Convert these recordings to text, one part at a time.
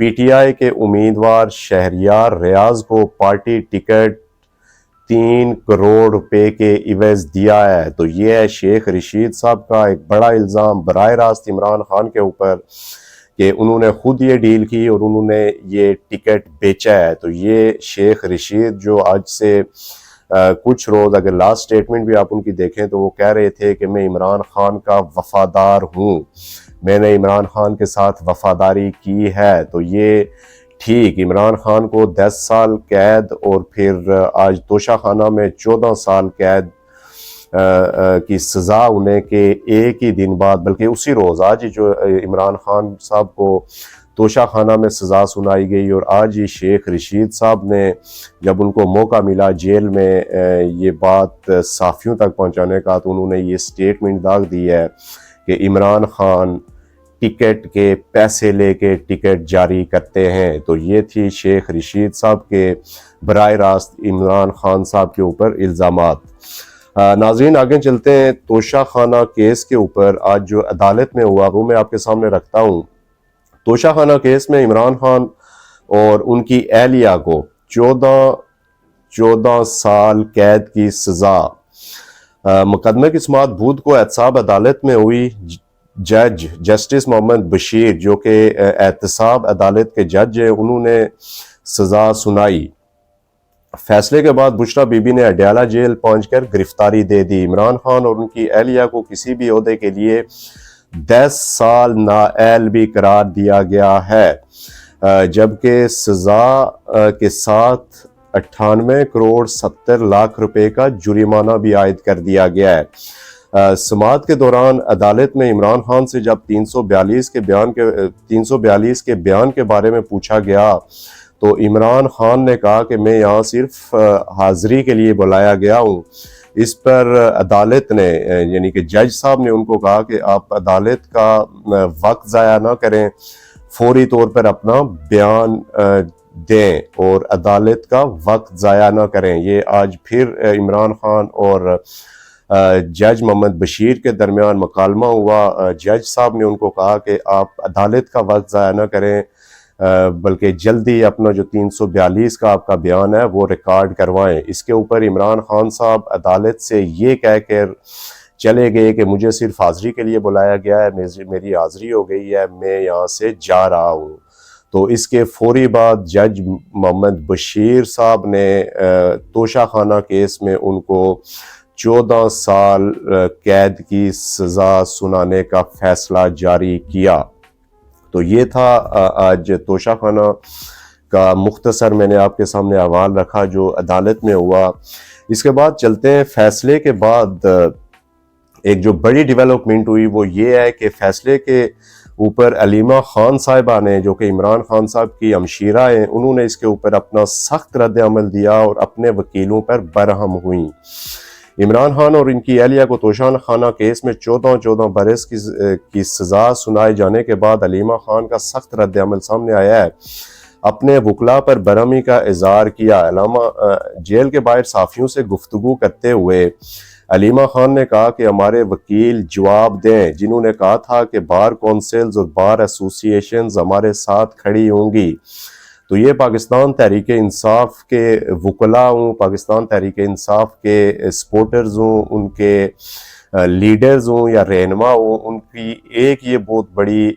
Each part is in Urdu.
پی ٹی آئی کے امیدوار شہریار ریاض کو پارٹی ٹکٹ 3 کروڑ روپے کے عوض دیا ہے۔ تو یہ ہے شیخ رشید صاحب کا ایک بڑا الزام براہ راست عمران خان کے اوپر کہ انہوں نے خود یہ ڈیل کی اور انہوں نے یہ ٹکٹ بیچا ہے۔ تو یہ شیخ رشید جو آج سے کچھ روز اگر لاسٹ سٹیٹمنٹ بھی آپ ان کی دیکھیں تو وہ کہہ رہے تھے کہ میں عمران خان کا وفادار ہوں، میں نے عمران خان کے ساتھ وفاداری کی ہے۔ تو یہ ٹھیک، عمران خان کو 10 سال قید اور پھر آج توشہ خانہ میں 14 سال قید کی سزا انہیں کہ ایک ہی دن بعد، بلکہ اسی روز آج ہی جو عمران خان صاحب کو توشہ خانہ میں سزا سنائی گئی، اور آج ہی شیخ رشید صاحب نے جب ان کو موقع ملا جیل میں یہ بات صحافیوں تک پہنچانے کا تو انہوں نے یہ سٹیٹمنٹ داغ دی ہے کہ عمران خان ٹکٹ کے پیسے لے کے ٹکٹ جاری کرتے ہیں۔ تو یہ تھی شیخ رشید صاحب کے براہ راست عمران خان صاحب کے اوپر الزامات۔ ناظرین آگے چلتے ہیں، توشہ خانہ کیس کے اوپر آج جو عدالت میں ہوا وہ میں آپ کے سامنے رکھتا ہوں۔ توشہ خانہ کیس میں عمران خان اور ان کی اہلیہ کو 14 سال قید کی سزا۔ مقدمے کی سماعت بدھ کو احتساب عدالت میں ہوئی۔ جج جسٹس محمد بشیر جو کہ احتساب عدالت کے جج ہیں، انہوں نے سزا سنائی۔ فیصلے کے بعد بشرا بی بی نے اڈیالہ جیل پہنچ کر گرفتاری دے دی۔ عمران خان اور ان کی اہلیہ کو کسی بھی عہدے کے لیے 10 سال نااہل بھی قرار دیا گیا ہے، جبکہ سزا کے ساتھ 98 کروڑ 70 لاکھ روپے کا جرمانہ بھی عائد کر دیا گیا ہے۔ سماعت کے دوران عدالت میں عمران خان سے جب 342 کے بیان کے بارے میں پوچھا گیا تو عمران خان نے کہا کہ میں یہاں صرف حاضری کے لیے بلایا گیا ہوں۔ اس پر عدالت نے یعنی کہ جج صاحب نے ان کو کہا کہ آپ عدالت کا وقت ضائع نہ کریں، فوری طور پر اپنا بیان دیں اور عدالت کا وقت ضائع نہ کریں۔ یہ آج پھر عمران خان اور جج محمد بشیر کے درمیان مکالمہ ہوا۔ جج صاحب نے ان کو کہا کہ آپ عدالت کا وقت ضائع نہ کریں بلکہ جلدی اپنا جو 342 کا آپ کا بیان ہے وہ ریکارڈ کروائیں۔ اس کے اوپر عمران خان صاحب عدالت سے یہ کہہ کر چلے گئے کہ مجھے صرف حاضری کے لیے بلایا گیا ہے، میری حاضری ہو گئی ہے، میں یہاں سے جا رہا ہوں۔ تو اس کے فوری بعد جج محمد بشیر صاحب نے توشہ خانہ کیس میں ان کو 14 سال قید کی سزا سنانے کا فیصلہ جاری کیا۔ تو یہ تھا آج توشہ خانہ کا مختصر میں نے آپ کے سامنے احوال رکھا جو عدالت میں ہوا۔ اس کے بعد چلتے ہیں فیصلے کے بعد ایک جو بڑی ڈیولپمنٹ ہوئی وہ یہ ہے کہ فیصلے کے اوپر علیمہ خان صاحبہ نے جو کہ عمران خان صاحب کی ہمشیرہ ہیں، انہوں نے اس کے اوپر اپنا سخت رد عمل دیا اور اپنے وکیلوں پر برہم ہوئیں۔ عمران خان اور ان کی اہلیہ کو توشہ خانہ کیس میں 14 برس کی سزا سنائے جانے کے بعد علیمہ خان کا سخت رد عمل سامنے آیا ہے۔ اپنے وکلاء پر برہمی کا اظہار کیا۔ علامہ جیل کے باہر صحافیوں سے گفتگو کرتے ہوئے علیمہ خان نے کہا کہ ہمارے وکیل جواب دیں جنہوں نے کہا تھا کہ بار کونسلز اور بار ایسوسی ایشنز ہمارے ساتھ کھڑی ہوں گی۔ تو یہ پاکستان تحریک انصاف کے وکلاء ہوں، پاکستان تحریک انصاف کے سپورٹرز ہوں، ان کے لیڈرز ہوں یا رہنما ہوں، ان کی ایک یہ بہت بڑی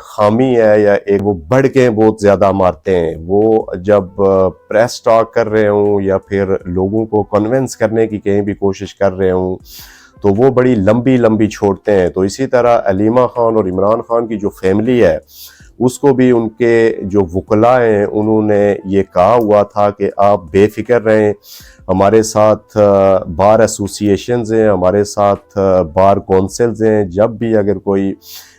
خامی ہے یا ایک وہ بڑھ کے بہت زیادہ مارتے ہیں۔ وہ جب پریس ٹاک کر رہے ہوں یا پھر لوگوں کو کنونس کرنے کی کہیں بھی کوشش کر رہے ہوں تو وہ بڑی لمبی چھوڑتے ہیں۔ تو اسی طرح علیمہ خان اور عمران خان کی جو فیملی ہے اس کو بھی ان کے جو وکلاء ہیں انہوں نے یہ کہا ہوا تھا کہ آپ بے فکر رہیں، ہمارے ساتھ بار ایسوسی ایشنز ہیں، ہمارے ساتھ بار کونسلز ہیں، جب بھی اگر کوئی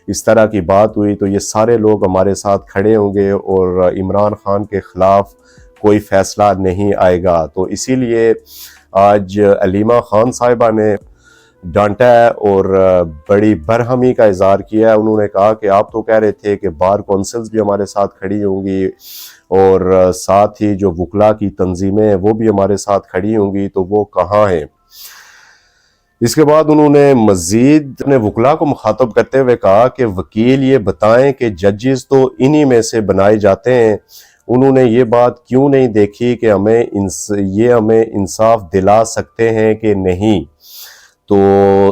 اس طرح کی بات ہوئی تو یہ سارے لوگ ہمارے ساتھ کھڑے ہوں گے اور عمران خان کے خلاف کوئی فیصلہ نہیں آئے گا۔ تو اسی لیے آج علیمہ خان صاحبہ نے ڈانٹا ہے اور بڑی برہمی کا اظہار کیا ہے۔ انہوں نے کہا کہ آپ تو کہہ رہے تھے کہ بار کونسلز بھی ہمارے ساتھ کھڑی ہوں گی اور ساتھ ہی جو وکلاء کی تنظیمیں ہیں وہ بھی ہمارے ساتھ کھڑی ہوں گی، تو وہ کہاں ہیں؟ اس کے بعد انہوں نے مزید اپنے وکلاء کو مخاطب کرتے ہوئے کہا کہ وکیل یہ بتائیں کہ ججز تو انہی میں سے بنائے جاتے ہیں، انہوں نے یہ بات کیوں نہیں دیکھی کہ ہمیں انصاف دلا سکتے ہیں کہ نہیں۔ تو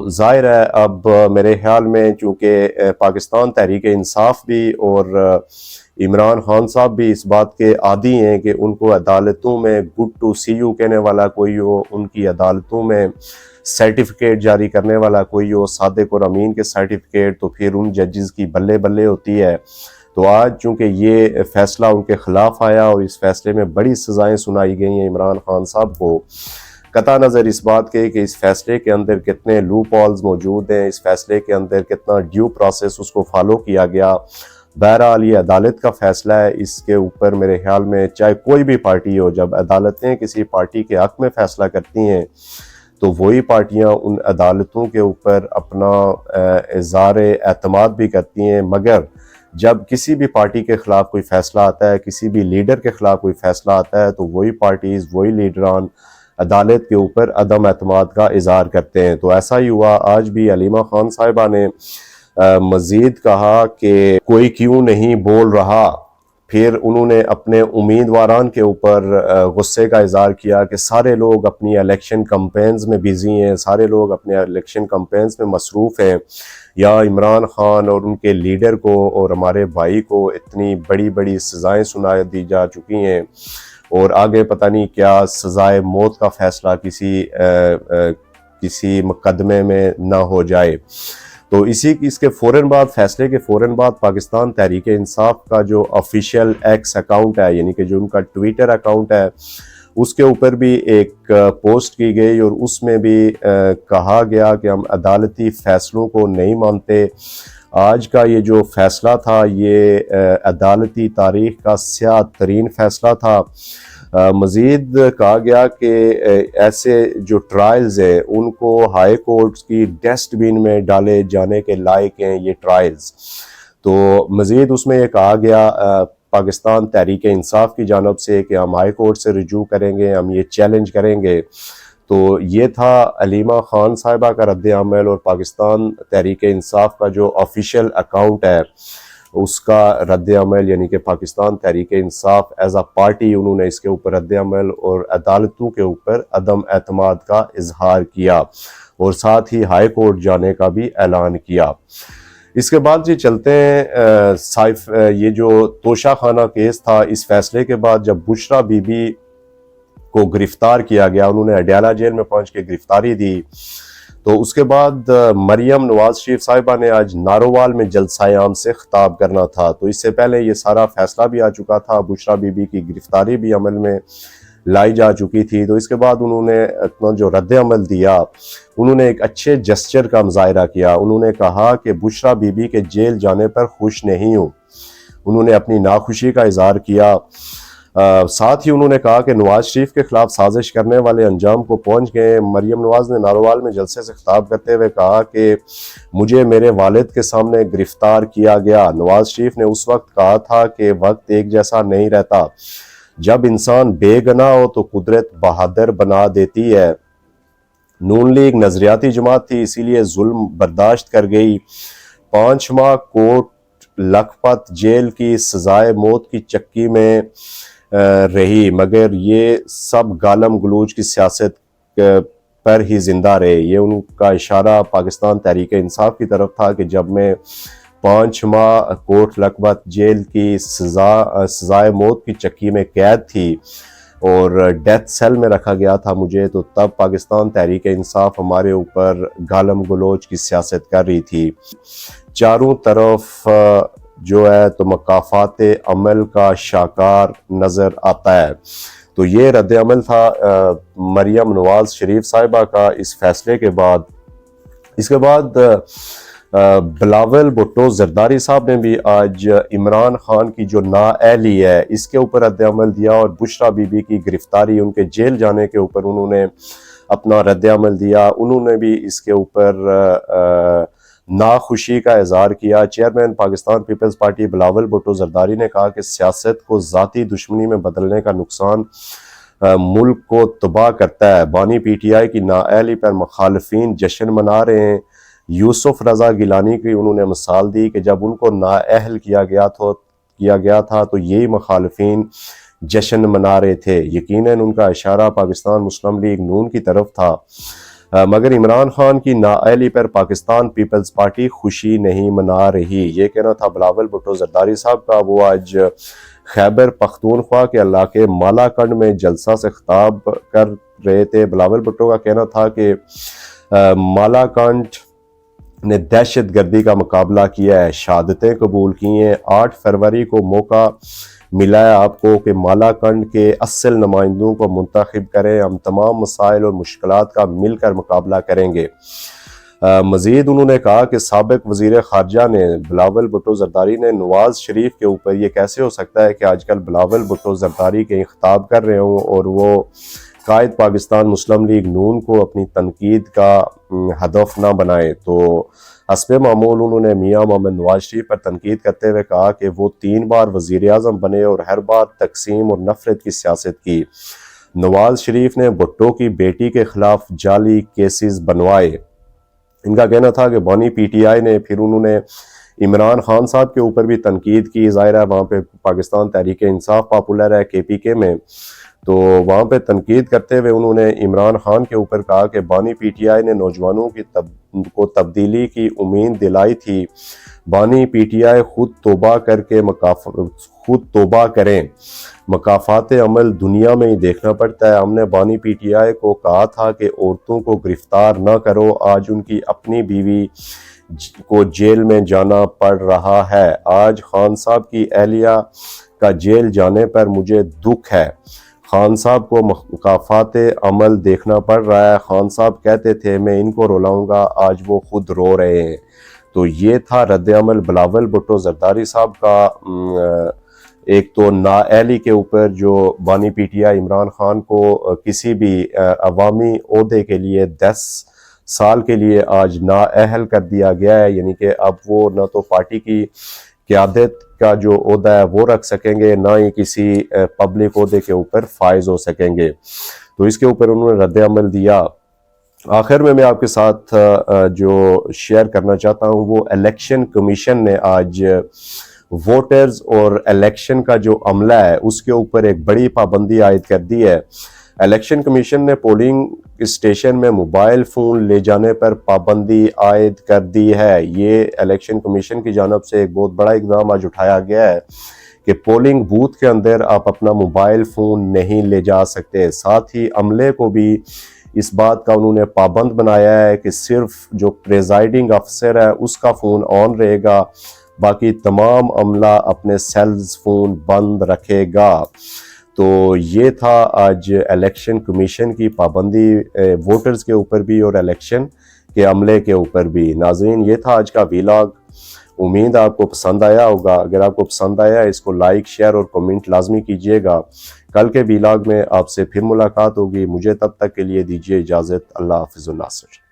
ظاہر ہے اب میرے خیال میں چونکہ پاکستان تحریک انصاف بھی اور عمران خان صاحب بھی اس بات کے عادی ہیں کہ ان کو عدالتوں میں گڈ ٹو سی یو کہنے والا کوئی ہو، ان کی عدالتوں میں سرٹیفکیٹ جاری کرنے والا کوئی ہو، صادق اور امین کے سرٹیفکیٹ، تو پھر ان ججز کی بلے بلے ہوتی ہے۔ تو آج چونکہ یہ فیصلہ ان کے خلاف آیا اور اس فیصلے میں بڑی سزائیں سنائی گئی ہیں عمران خان صاحب کو، قطع نظر اس بات کے کہ اس فیصلے کے اندر کتنے لوپ ہولز موجود ہیں، اس فیصلے کے اندر کتنا ڈیو پروسیس اس کو فالو کیا گیا، بہرحال یہ عدالت کا فیصلہ ہے، اس کے اوپر میرے خیال میں چاہے کوئی بھی پارٹی ہو، جب عدالتیں کسی پارٹی کے حق میں فیصلہ کرتی ہیں تو وہی پارٹیاں ان عدالتوں کے اوپر اپنا اظہار اعتماد بھی کرتی ہیں، مگر جب کسی بھی پارٹی کے خلاف کوئی فیصلہ آتا ہے، کسی بھی لیڈر کے خلاف کوئی فیصلہ آتا ہے تو وہی پارٹیز، وہی لیڈران عدالت کے اوپر عدم اعتماد کا اظہار کرتے ہیں۔ تو ایسا ہی ہوا، آج بھی علیمہ خان صاحبہ نے مزید کہا کہ کوئی کیوں نہیں بول رہا، پھر انہوں نے اپنے امیدواران کے اوپر غصے کا اظہار کیا کہ سارے لوگ اپنی الیکشن کمپینز میں بیزی ہیں، سارے لوگ اپنے الیکشن کمپینز میں مصروف ہیں، یا عمران خان اور ان کے لیڈر کو اور ہمارے بھائی کو اتنی بڑی بڑی سزائیں سنا دی جا چکی ہیں اور آگے پتہ نہیں کیا سزائے موت کا فیصلہ کسی مقدمے میں نہ ہو جائے۔ تو اس کے فوراً بعد، فیصلے کے فوراً بعد، پاکستان تحریک انصاف کا جو آفیشیل ایکس اکاؤنٹ ہے، یعنی کہ جو ان کا ٹویٹر اکاؤنٹ ہے، اس کے اوپر بھی ایک پوسٹ کی گئی اور اس میں بھی کہا گیا کہ ہم عدالتی فیصلوں کو نہیں مانتے۔ آج کا یہ جو فیصلہ تھا یہ عدالتی تاریخ کا سیاہ ترین فیصلہ تھا۔ مزید کہا گیا کہ ایسے جو ٹرائلز ہیں ان کو ہائی کورٹس کی ڈسٹ بین میں ڈالے جانے کے لائق ہیں یہ ٹرائلز۔ تو مزید اس میں یہ کہا گیا پاکستان تحریک انصاف کی جانب سے کہ ہم ہائی کورٹ سے رجوع کریں گے، ہم یہ چیلنج کریں گے۔ تو یہ تھا علیمہ خان صاحبہ کا رد عمل، اور پاکستان تحریک انصاف کا جو آفیشیل اکاؤنٹ ہے اس کا رد عمل، یعنی کہ Pakistan Tehreek Insaf as a party انہوں نے اس کے اوپر رد عمل اور عدالتوں کے اوپر عدم اعتماد کا اظہار کیا اور ساتھ ہی ہائی کورٹ جانے کا بھی اعلان کیا۔ اس کے بعد جی چلتے ہیں یہ جو توشہ خانہ کیس تھا، اس فیصلے کے بعد جب بشرا بی بی کو گرفتار کیا گیا، انہوں نے اڈیالہ جیل میں پہنچ کے گرفتاری دی، تو اس کے بعد مریم نواز شریف صاحبہ نے آج نارووال میں جلسہ عام سے خطاب کرنا تھا۔ تو اس سے پہلے یہ سارا فیصلہ بھی آ چکا تھا، بشرا بی بی کی گرفتاری بھی عمل میں لائی جا چکی تھی۔ تو اس کے بعد انہوں نے اپنا جو رد عمل دیا، انہوں نے ایک اچھے جسچر کا مظاہرہ کیا۔ انہوں نے کہا کہ بشرا بی بی کے جیل جانے پر خوش نہیں ہوں، انہوں نے اپنی ناخوشی کا اظہار کیا۔ ساتھ ہی انہوں نے کہا کہ نواز شریف کے خلاف سازش کرنے والے انجام کو پہنچ گئے۔ مریم نواز نے نارووال میں جلسے سے خطاب کرتے ہوئے کہا کہ مجھے میرے والد کے سامنے گرفتار کیا گیا۔ نواز شریف نے اس وقت کہا تھا کہ وقت ایک جیسا نہیں رہتا، جب انسان بے گناہ ہو تو قدرت بہادر بنا دیتی ہے۔ نون لیگ نظریاتی جماعت تھی، اسی لیے ظلم برداشت کر گئی۔ 5 ماہ کوٹ لکھپت جیل کی سزائے موت کی چکی میں رہی، مگر یہ سب گالم گلوچ کی سیاست پر ہی زندہ رہے۔ یہ ان کا اشارہ پاکستان تحریک انصاف کی طرف تھا کہ جب میں 5 ماہ کوٹ لکھپت جیل کی سزائے موت کی چکی میں قید تھی اور ڈیتھ سیل میں رکھا گیا تھا مجھے، تو تب پاکستان تحریک انصاف ہمارے اوپر گالم گلوچ کی سیاست کر رہی تھی۔ چاروں طرف جو ہے تو مقافات عمل کا شاکار نظر آتا ہے۔ تو یہ رد عمل تھا مریم نواز شریف صاحبہ کا اس فیصلے کے بعد۔ اس کے بعد بلاول بھٹو زرداری صاحب نے بھی آج عمران خان کی جو نااہلی ہے اس کے اوپر رد عمل دیا، اور بشرا بی بی کی گرفتاری، ان کے جیل جانے کے اوپر انہوں نے اپنا رد عمل دیا۔ انہوں نے بھی اس کے اوپر ناخوشی کا اظہار کیا۔ Chairman Pakistan Peoples Party Bilawal Bhutto Zardari نے کہا کہ سیاست کو ذاتی دشمنی میں بدلنے کا نقصان ملک کو تباہ کرتا ہے۔ بانی پی ٹی آئی کی نااہلی پر مخالفین جشن منا رہے ہیں۔ یوسف رضا گیلانی کی انہوں نے مثال دی کہ جب ان کو نااہل کیا گیا تھا تو یہی مخالفین جشن منا رہے تھے۔ یقیناً ان کا اشارہ پاکستان مسلم لیگ نون کی طرف تھا، مگر عمران خان کی نااہلی پر پاکستان پیپلز پارٹی خوشی نہیں منا رہی۔ یہ کہنا تھا بلاول بھٹو زرداری صاحب کا۔ وہ آج خیبر پختونخوا کے علاقے مالا کنڈ میں جلسہ سے خطاب کر رہے تھے۔ بلاول بھٹو کا کہنا تھا کہ مالا کنڈ نے دہشت گردی کا مقابلہ کیا ہے، شہادتیں قبول کی ہیں۔ 8 فروری کو موقع ملا ہے آپ کو کہ مالا کنڈ کے اصل نمائندوں کو منتخب کریں، ہم تمام مسائل اور مشکلات کا مل کر مقابلہ کریں گے۔ مزید انہوں نے کہا کہ سابق وزیر خارجہ نے بلاول بھٹو زرداری نے نواز شریف کے اوپر یہ کیسے ہو سکتا ہے کہ آج کل بلاول بھٹو زرداری کہیں خطاب کر رہے ہوں اور وہ قائد پاکستان مسلم لیگ نون کو اپنی تنقید کا ہدف نہ بنائے۔ تو حسب معمول انہوں نے میاں محمد نواز شریف پر تنقید کرتے ہوئے کہا کہ وہ 3 بار وزیر اعظم بنے اور ہر بار تقسیم اور نفرت کی سیاست کی۔ نواز شریف نے بھٹو کی بیٹی کے خلاف جعلی کیسز بنوائے۔ ان کا کہنا تھا کہ بانی پی ٹی آئی نے پھر انہوں نے عمران خان صاحب کے اوپر بھی تنقید کی۔ ظاہر ہے وہاں پہ پاکستان تحریک انصاف پاپولر ہے KPK میں، تو وہاں پہ تنقید کرتے ہوئے انہوں نے عمران خان کے اوپر کہا کہ بانی پی ٹی آئی نے نوجوانوں کو تبدیلی کی امید دلائی تھی۔ بانی پی ٹی آئی خود توبہ کریں، مکافات عمل دنیا میں ہی دیکھنا پڑتا ہے۔ ہم نے بانی پی ٹی آئی کو کہا تھا کہ عورتوں کو گرفتار نہ کرو، آج ان کی اپنی بیوی کو جیل میں جانا پڑ رہا ہے۔ آج خان صاحب کی اہلیہ کا جیل جانے پر مجھے دکھ ہے۔ خان صاحب کو مکافات عمل دیکھنا پڑ رہا ہے۔ خان صاحب کہتے تھے میں ان کو رلاؤں گا، آج وہ خود رو رہے ہیں۔ تو یہ تھا رد عمل بلاول بھٹو زرداری صاحب کا ایک تو نااہلی کے اوپر، جو بانی P T I Imran Khan کو کسی بھی عوامی عہدے کے لیے 10 سال کے لیے آج نااہل کر دیا گیا ہے، یعنی کہ اب وہ نہ تو پارٹی کی قیادت کا جو عہدہ ہے وہ رکھ سکیں گے، نہ ہی کسی پبلک عہدے کے اوپر فائز ہو سکیں گے۔ تو اس کے اوپر انہوں نے رد عمل دیا۔ آخر میں آپ کے ساتھ جو شیئر کرنا چاہتا ہوں وہ الیکشن کمیشن نے آج ووٹرز اور الیکشن کا جو عملہ ہے اس کے اوپر ایک بڑی پابندی عائد کر دی ہے۔ الیکشن کمیشن نے پولنگ اسٹیشن میں موبائل فون لے جانے پر پابندی عائد کر دی ہے۔ یہ الیکشن کمیشن کی جانب سے ایک بہت بڑا اقدام آج اٹھایا گیا ہے کہ پولنگ بوتھ کے اندر آپ اپنا موبائل فون نہیں لے جا سکتے۔ ساتھ ہی عملے کو بھی اس بات کا انہوں نے پابند بنایا ہے کہ صرف جو پریزائڈنگ افسر ہے اس کا فون آن رہے گا، باقی تمام عملہ اپنے سیلز فون بند رکھے گا۔ تو یہ تھا آج الیکشن کمیشن کی پابندی ووٹرز کے اوپر بھی اور الیکشن کے عملے کے اوپر بھی۔ ناظرین یہ تھا آج کا ویلاگ، امید آپ کو پسند آیا ہوگا۔ اگر آپ کو پسند آیا اس کو لائک، شیئر اور کمنٹ لازمی کیجئے گا۔ کل کے ویلاگ میں آپ سے پھر ملاقات ہوگی، مجھے تب تک کے لیے دیجیے اجازت۔ اللہ حافظ الناصر۔